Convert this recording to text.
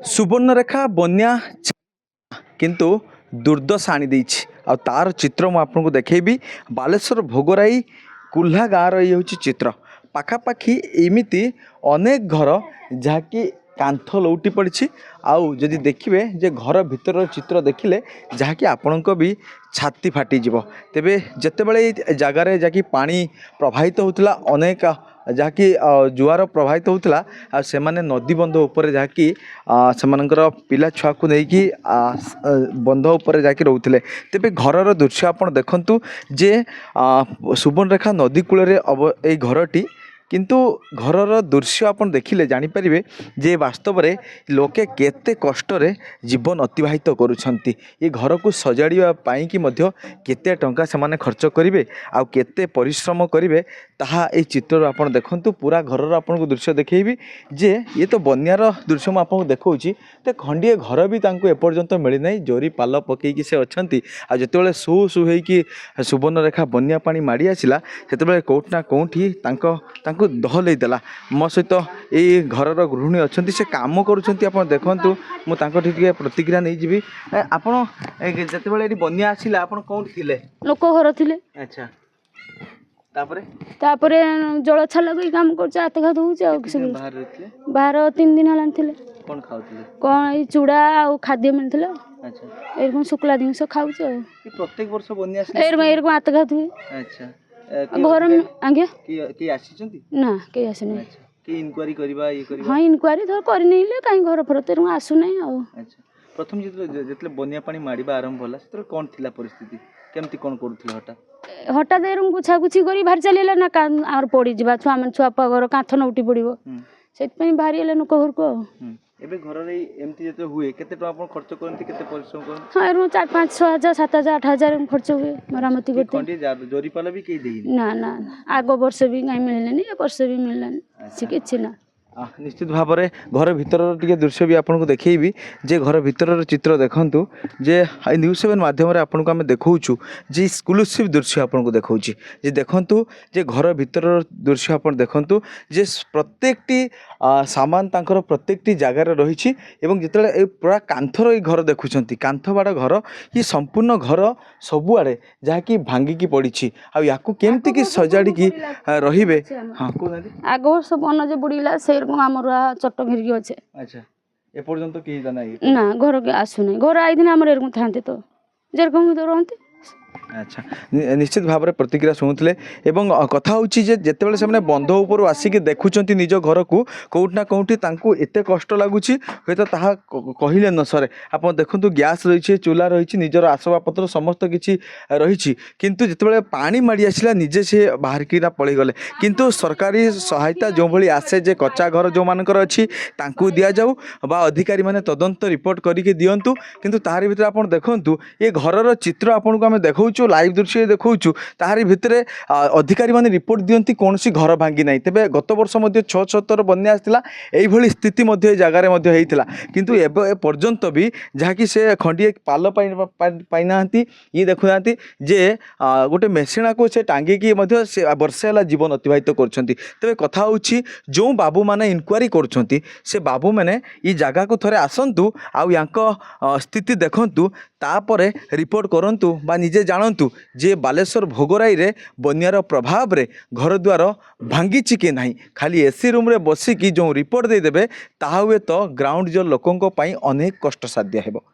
सुवर्णरेखा बन्या किंतु दुर्दशा आनी देछि आ तार चित्र मु आपको देखैबी। बालेश्वर भोगराई कुल्हा गाँव ये हूँ चित्र पाखापाखि एमिति अनेक घर जहाँकि कांथ लौटी पड़ी आउ जदि देखिए जे घर भितर चित्र देखिले जहाँकि आपण भी छाती फाटी जीव। तेबे जेतेबेले जगार जहाँकि पानी प्रवाहित होता अनेक जहाँकि जुआर प्रवाहित होता से माने नदी बंध उपर जहाँकि से पिला छुआ को लेकिन बंध उपर जाकि रोते। तेबे घरर दृश्य आप देखु जे सुवर्णरेखा नदी कूल ये घरटी किंतु घरर दृश्य आप देखिले जानीपारे जे वास्तव में लोके केते कष्ट जीवन अतिवाहित करुछंती। ये घर को सजाड़ाई कि केते टंका से माने खर्च करेंगे आउ केते परिश्रम करेंगे ताहा ए चित्र आप देखंतु। पूरा घरर आपको दृश्य देखी जे ये तो बन्यार दृश्य मुझे देखी तो खंडे घर भी एपर्यंत मिलना जोरी पाल पकईकि से अच्छा जिते सु सु होगी सुवर्णरेखा बन्या पानी माड़ी आसला से कौटना कौटी दहलईदेला। मो सहित ये घरर गृहिणी अच्छा से कम कर देखु मुझे प्रतिक्रिया नहीं जी। आपड़ जिते बन्या आसला आप कौन थे? लोक घर थे। अच्छा तापरे जल छाल काम कर बाहर 3 दिन है कौन खाऊले कौन ये चूड़ा आ खाद्य मिलता। अच्छा एरकम शुक्ला जिनस खाऊ प्रत्येक वर्ष बन्या एरकम आत खाऊ। अच्छा घर में आगे कि आसी ना कई आसनी कि इनक्वारी करबा ये करबा। हाँ इनक्वारी धर करनी कहीं घर फर तेरु आसुना। अच्छा प्रथम जिते बन्या पानी माड़वा आरंभ होला से कौन थिला परिस्थिति केमती कौन करूथिले? हठात हठात एरकम गुछागुछी कर बाहर चलिए ना आर पड़ी जा छुआ मैंने छुआ घर कांथ नौटी पड़ो से बाहरी लोक घर को। एबे घर रे एमती जते हुए केते टका आपण खर्च करंती केते परिश्रम करंती? हाँ एरकम 4 5 6 हजार 7 हजार 8 हजार खर्च हुए मरामती करते। खंडी जोरी पाला भी कई देई ना ना आगो वर्ष भी कहीं मिललानी ए वर्ष भी मिललानी से किछि ना। निश्चित भाव में घर भीतर टे दृश्य भी आपको देखी जे घर भीतर चित्र देखु जे न्यूज़ 7 माध्यम आपको आम देखु जे एक्सक्लूसिव दृश्य आपको देखा जे देखु जे घर भीतर दृश्य आप देखु जे प्रत्येकटी सामान तांकर प्रत्येकटी जगार रही जिते पूरा कांथर घर देखुं कांथ बाड़ घर ये संपूर्ण घर सबुआड़े जहाँकि भांगिकी पड़ी या केमती कि सजाड़ी रे। हाँ आग वर्ष बन जे बुड़ीला से आमर चट घिरिकी अच्छे। अच्छा एपर्यंत कहीं जाना ना घर के आसुना घर आई दिन आम एरकम था तो जेरकम तो रहते। अच्छा निश्चित भाव में प्रतिक्रिया शुणुले एवं कथा हूँ जिते से बंध उपर आसिक देखुं निज घर को कौटना कौटी एत कष्ट लगुच हे तो कहले न सरे। आप देखु गैस रही चूल्हा रही निजर आसबाबपत्र समस्त किसी रही किंतु जिते पानी माड़ी आसला निजे से बाहर की पलि गले किंतु सरकारी सहायता जो भाई आसे जे कच्चा घर जो मानकर अच्छी दि जाऊ बा अधिकारी मैंने तदंत रिपोर्ट करके दिंतु किंतु तारि भितर आप देखु ये घरर चित्र आपको आम देखु लाइव दृश्य देखु ताहारी भितर अधिकारी माने रिपोर्ट दियंती कौन सी घर भांगी ना। तेबे गत वर्ष 6-7 बन्या आसला यही स्थिति जगार होता किंतु ए पर्यंत भी जहाँकि से खंडे पाल पाइना ये देखुना जे गोटे मेसिना को से टांगिकी वर्षे है जीवन अतिवाहित कर। कथा हूँ जो बाबू मैंने इनक्वारी कर बाबू मैंने ये जगह को थोड़े आसतु आ स्थिति देखु तापर रिपोर्ट करूँ बा निजे जानतु जे बालेश्वर भोगराई रे बन्यार प्रभाव रे घर द्वार भांगी कि नहीं खाली एसी रूम रे बसिकी जो रिपोर्ट देदेवे ताहा हुए तो ग्राउंड जो लोकों अनेक कष्ट साध्य हेबो।